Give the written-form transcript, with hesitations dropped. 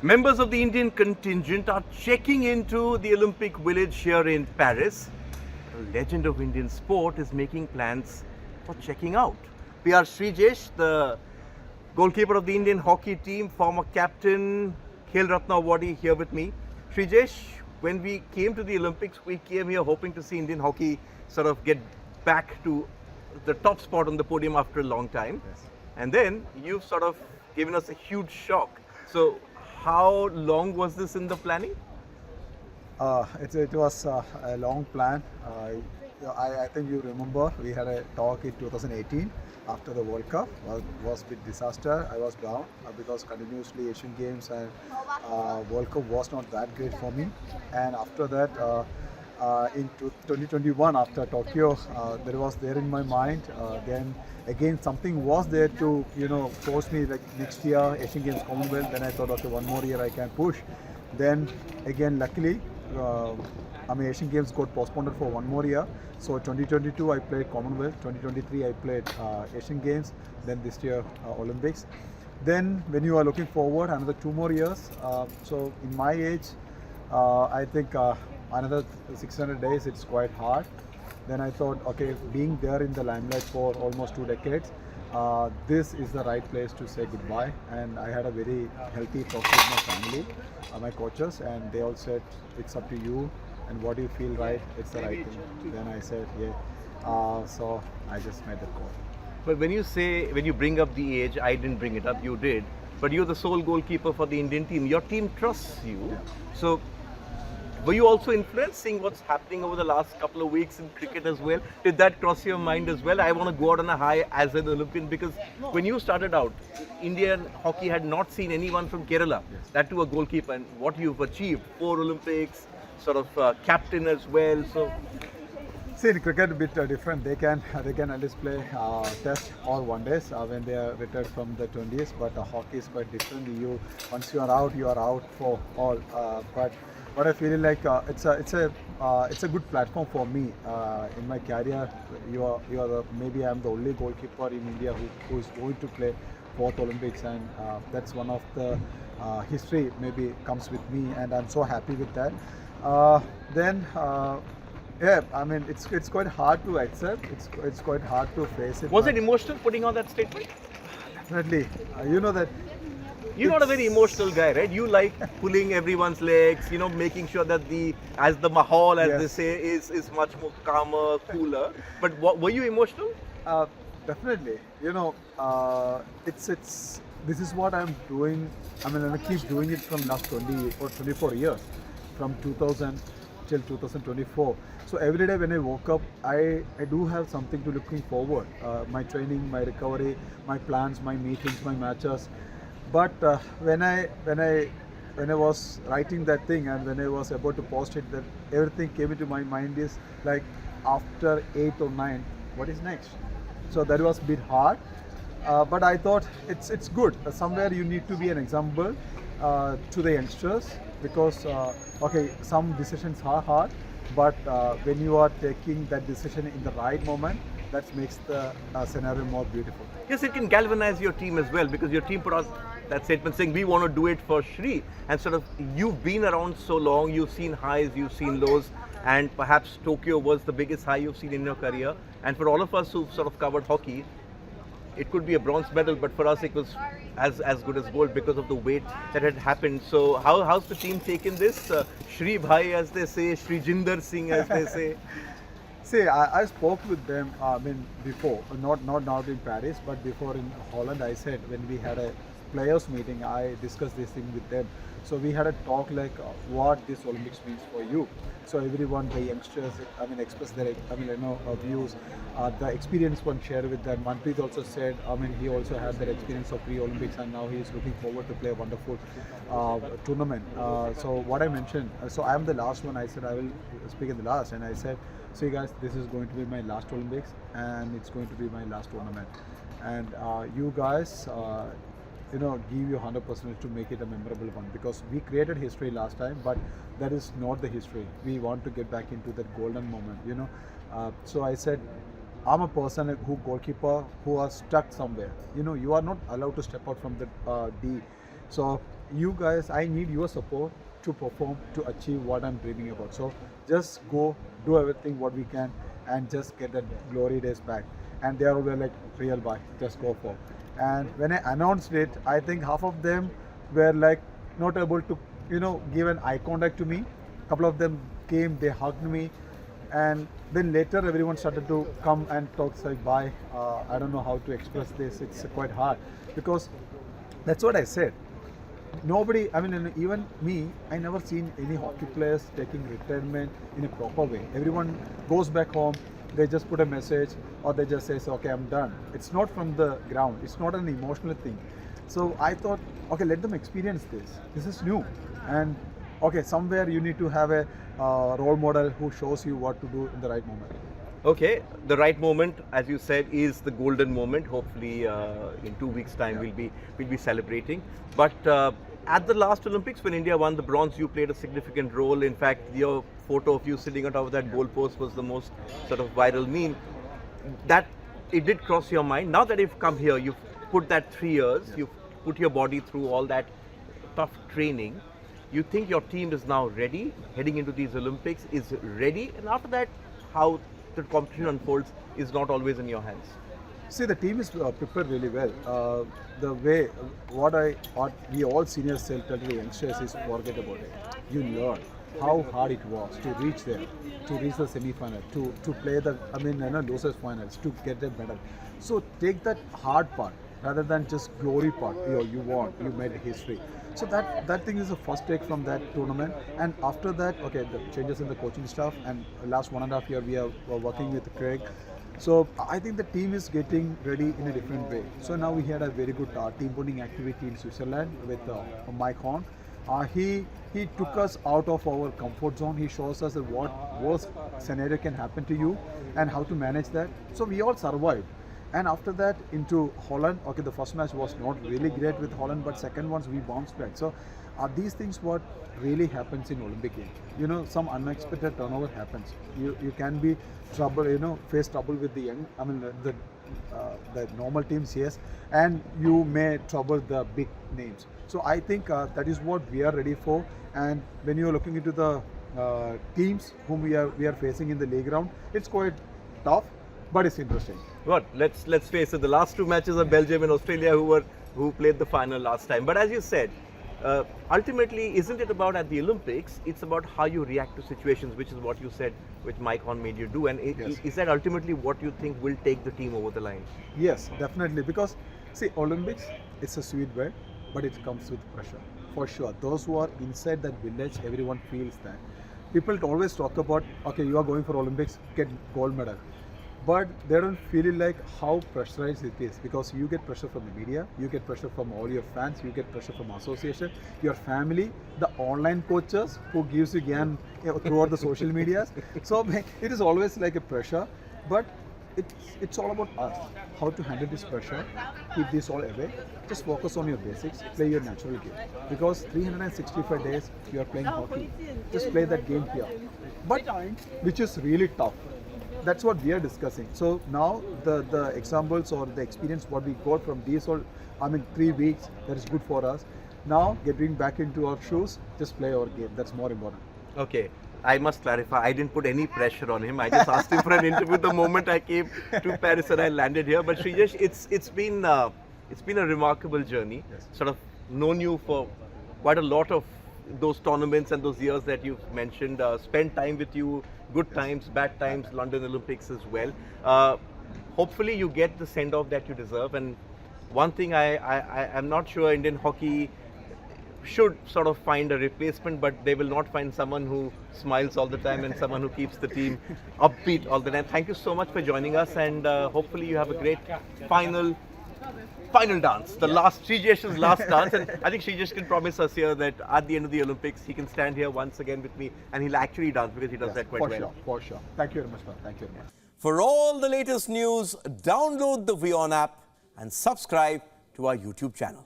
Members of the Indian contingent are checking into the Olympic village here in Paris. A legend of Indian sport is making plans for checking out. PR Sreejesh, the goalkeeper of the Indian hockey team, former captain, Khel Ratna awardee, here with me. Sreejesh, when we came to the Olympics, we came here hoping to see Indian hockey sort of get back to the top spot on the podium after a long time. Yes. And then you've sort of given us a huge shock. So, how long was this in the planning? It was a long plan. I think you remember we had a talk in 2018 after the World Cup. Was a bit disaster. I was down because continuously Asian Games and World Cup was not that great for me. And after that, in 2021 after Tokyo, there was there in my mind. Then again something was there to force me like next year Asian Games Commonwealth. Then I thought okay, one more year I can push. Then again luckily. Asian Games got postponed for one more year. So 2022 I played Commonwealth, 2023 I played Asian Games, then this year Olympics. Then when you are looking forward another 2 more years, so in my age, I think another 600 days it's quite hard. Then I thought, okay, being there in the limelight for almost 2 decades, this is the right place to say goodbye. And I had a very healthy talk with my family, my coaches, and they all said, it's up to you and what you feel right, it's the right thing. Then I said, yeah. So I just made the call. But when you bring up the age, I didn't bring it up, you did. But you're the sole goalkeeper for the Indian team. Your team trusts you. Yeah. So, were you also influenced seeing what's happening over the last couple of weeks in cricket as well? Did that cross your mind as well? I want to go out on a high as an Olympian, because when you started out, Indian hockey had not seen anyone from Kerala, Yes. that too a goalkeeper, and what you've achieved, 4 Olympics, sort of captain as well. So, See, in cricket a bit different. They can at least play test or one days when they are retired from the 20s. But hockey is quite different. Once you are out for all. But what I feel like it's a good platform for me in my career. Maybe I'm the only goalkeeper in India who is going to play 4th Olympics, and that's one of the history maybe comes with me, and I'm so happy with that. Then. Yeah, it's quite hard to accept. It's quite hard to face it. was it emotional putting out that statement? Definitely, you know that. You're not a very emotional guy, right? You like pulling everyone's legs, making sure that the mahal, as Yes. they say, is much more calmer, cooler. But were you emotional? Definitely, it's this is what I'm doing. I keep doing it from last 20 or 24 years, from 2000 till 2024. So every day when I woke up, I do have something to looking forward. My training, my recovery, my plans, my meetings, my matches. But when I was writing that thing and when I was about to post it, that everything came into my mind is like after 8 or 9, what is next? So that was a bit hard. But I thought it's good. Somewhere you need to be an example to the youngsters, because okay, some decisions are hard, but when you are taking that decision in the right moment, that makes the scenario more beautiful. Yes, it can galvanize your team as well, because your team put out that statement saying we want to do it for Shri, and sort of you've been around so long, you've seen highs, you've seen lows, and perhaps Tokyo was the biggest high you've seen in your career. And for all of us who've sort of covered hockey, it could be a bronze medal, but for us it was as good as gold because of the weight that had happened. So how's the team taken this? Shri Bhai, as they say, Shri Jinder Singh, as they say. See, I spoke with them. Before, not in Paris, but before in Holland. I said when we had a players meeting, I discussed this thing with them. So we had a talk like what this Olympics means for you. So everyone, the youngsters, express their views. The experience one share with them. Manpreet also said, he also had that experience of pre-Olympics, and now he is looking forward to play a wonderful tournament. So what I mentioned, so I am the last one. I said I will speak in the last, and I said, see guys, this is going to be my last Olympics, and it's going to be my last tournament. And you guys, give you 100% to make it a memorable one, because we created history last time, but that is not the history. We want to get back into that golden moment, So I said, I'm a person who goalkeeper who are stuck somewhere. You are not allowed to step out from the D. So you guys, I need your support to perform, to achieve what I'm dreaming about. So just go, do everything what we can, and just get that glory days back. And they are all like, real boy, just go for. And when I announced it, I think half of them were like not able to, give an eye contact to me. A couple of them came, they hugged me, and then later everyone started to come and talk, like, bye. I don't know how to express this. It's quite hard because that's what I said. Nobody, I mean, even me, I never seen any hockey players taking retirement in a proper way. Everyone goes back home, they just put a message, or they just say, okay, I'm done. It's not from the ground. It's not an emotional thing. So I thought, okay, let them experience this. This is new. And okay, somewhere you need to have a role model who shows you what to do in the right moment. Okay, the right moment, as you said, is the golden moment. Hopefully, in 2 weeks' time, we'll be celebrating. But at the last Olympics, when India won the bronze, you played a significant role. In fact, your photo of you sitting on top of that goalpost was the most sort of viral meme. That it did cross your mind. Now that you've come here, you've put that 3 years, you've put your body through all that tough training. You think your team is now ready, heading into these Olympics, is ready, and after that, how the competition unfolds is not always in your hands. See, the team is prepared really well. The way, what we all seniors tell to the youngsters is forget about it. You learn how hard it was to reach there, to reach the semi-final, to play the, losers finals, to get the medal. So take that hard part rather than just glory part. You won, you made history. So that thing is the first take from that tournament. And after that, okay, the changes in the coaching staff, and last 1.5 years we are working with Craig. So I think the team is getting ready in a different way. So now we had a very good team bonding activity in Switzerland with Mike Horn. He took us out of our comfort zone. He shows us what worst scenario can happen to you and how to manage that. So we all survived. And after that into Holland, okay, the first match was not really great with Holland, but second ones we bounced back. So are these things what really happens in Olympic Games? Some unexpected turnover happens. You can be trouble, face trouble with the young, the normal teams, yes, and you may trouble the big names. So I think that is what we are ready for. And when you're looking into the teams whom we are facing in the league round, it's quite tough, but it's interesting. What? Let's face it. The last 2 matches are Belgium and Australia, who played the final last time. But as you said, ultimately, isn't it about at the Olympics? It's about how you react to situations, which is what you said, which Mike Horn made you do. And Yes. is that ultimately what you think will take the team over the line? Yes, definitely. Because see, Olympics, it's a sweet word, but it comes with pressure. For sure. Those who are inside that village, everyone feels that. People always talk about, okay, you are going for Olympics, get gold medal. But they don't feel it like how pressurized it is, because you get pressure from the media, you get pressure from all your fans, you get pressure from association, your family, the online coaches who gives you again throughout the social medias. So it is always like a pressure, but it's all about us, how to handle this pressure, keep this all away, just focus on your basics, play your natural game. Because 365 days you are playing hockey, just play that game here. But which is really tough. That's what we are discussing. So now the examples or the experience what we got from these 3 weeks, that is good for us. Now getting back into our shoes, just play our game. That's more important. Okay, I must clarify, I didn't put any pressure on him. I just asked him for an interview the moment I came to Paris and I landed here. But Sreejesh, it's been a remarkable journey. Yes. Sort of known you for quite a lot of those tournaments and those years that you've mentioned. Spent time with you, good times, bad times, London Olympics as well. Hopefully you get the send-off that you deserve. And one thing I'm not sure Indian hockey should sort of find a replacement, but they will not find someone who smiles all the time and someone who keeps the team upbeat all the time. Thank you so much for joining us, and hopefully you have a great final dance, the last Sreejesh's last dance. And I think Sreejesh can promise us here that at the end of the Olympics he can stand here once again with me and he'll actually dance, because he does that quite well. For sure. Thank you very much, man. Thank you very much. For all the latest news, download the WION app and subscribe to our YouTube channel.